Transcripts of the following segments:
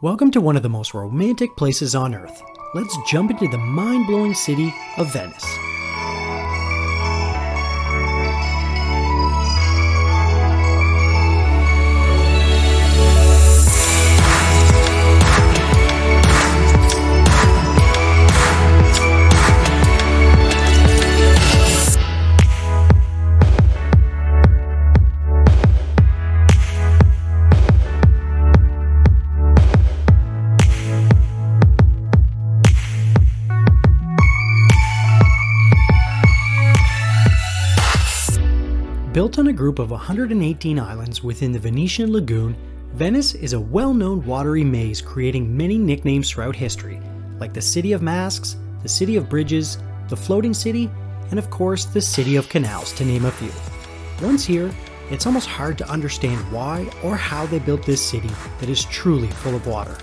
Welcome to one of the most romantic places on Earth. Let's jump into the mind-blowing city of Venice. Built on a group of 118 islands within the Venetian lagoon, Venice is a well-known watery maze creating many nicknames throughout history, like the City of Masks, the City of Bridges, the Floating City, and of course the City of Canals, to name a few. Once here, it's almost hard to understand why or how they built this city that is truly full of water.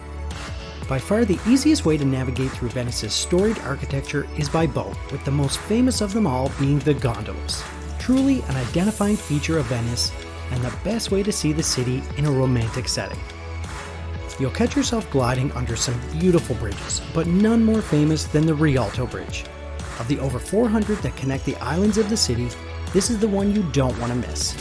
By far the easiest way to navigate through Venice's storied architecture is by boat, with the most famous of them all being the gondolas. Truly an identifying feature of Venice, and the best way to see the city in a romantic setting. You'll catch yourself gliding under some beautiful bridges, but none more famous than the Rialto Bridge. Of the over 400 that connect the islands of the city, this is the one you don't want to miss.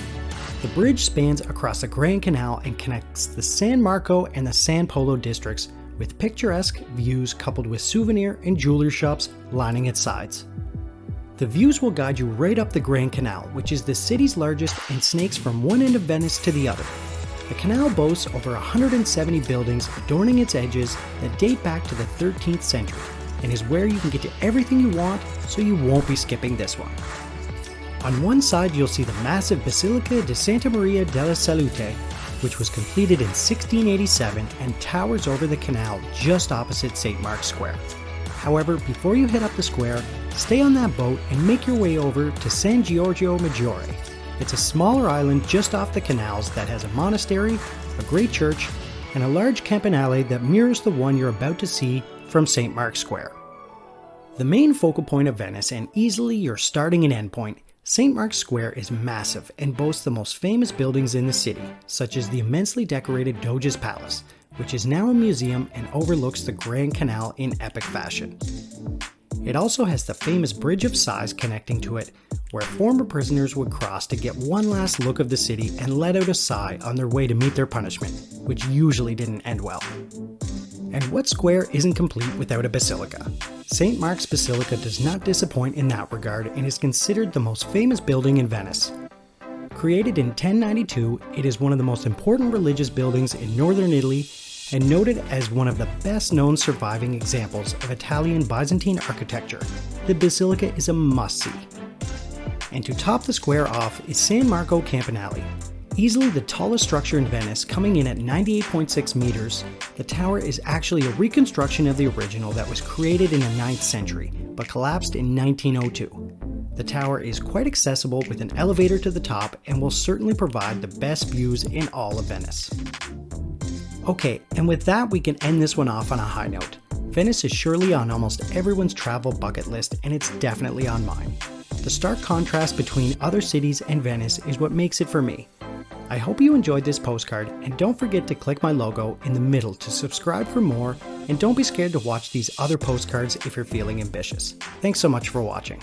The bridge spans across the Grand Canal and connects the San Marco and the San Polo districts, with picturesque views coupled with souvenir and jewelry shops lining its sides. The views will guide you right up the Grand Canal, which is the city's largest and snakes from one end of Venice to the other. The canal boasts over 170 buildings adorning its edges that date back to the 13th century, and is where you can get to everything you want, so you won't be skipping this one. On one side you'll see the massive Basilica di Santa Maria della Salute, which was completed in 1687 and towers over the canal just opposite St. Mark's Square. However, before you head up the square, stay on that boat and make your way over to San Giorgio Maggiore. It's a smaller island just off the canals that has a monastery, a great church, and a large campanile that mirrors the one you're about to see from St. Mark's Square. The main focal point of Venice and easily your starting and end point, St. Mark's Square is massive and boasts the most famous buildings in the city, such as the immensely decorated Doge's Palace, which is now a museum and overlooks the Grand Canal in epic fashion. It also has the famous Bridge of Sighs connecting to it, where former prisoners would cross to get one last look of the city and let out a sigh on their way to meet their punishment, which usually didn't end well. And what square isn't complete without a basilica? St. Mark's Basilica does not disappoint in that regard and is considered the most famous building in Venice. Created in 1092, it is one of the most important religious buildings in northern Italy and noted as one of the best-known surviving examples of Italian Byzantine architecture. The Basilica is a must-see. And to top the square off is San Marco Campanile. Easily the tallest structure in Venice, coming in at 98.6 meters, the tower is actually a reconstruction of the original that was created in the 9th century, but collapsed in 1902. The tower is quite accessible with an elevator to the top and will certainly provide the best views in all of Venice. Okay, and with that we can end this one off on a high note. Venice is surely on almost everyone's travel bucket list, and it's definitely on mine. The stark contrast between other cities and Venice is what makes it for me. I hope you enjoyed this postcard, and don't forget to click my logo in the middle to subscribe for more, and don't be scared to watch these other postcards if you're feeling ambitious. Thanks so much for watching.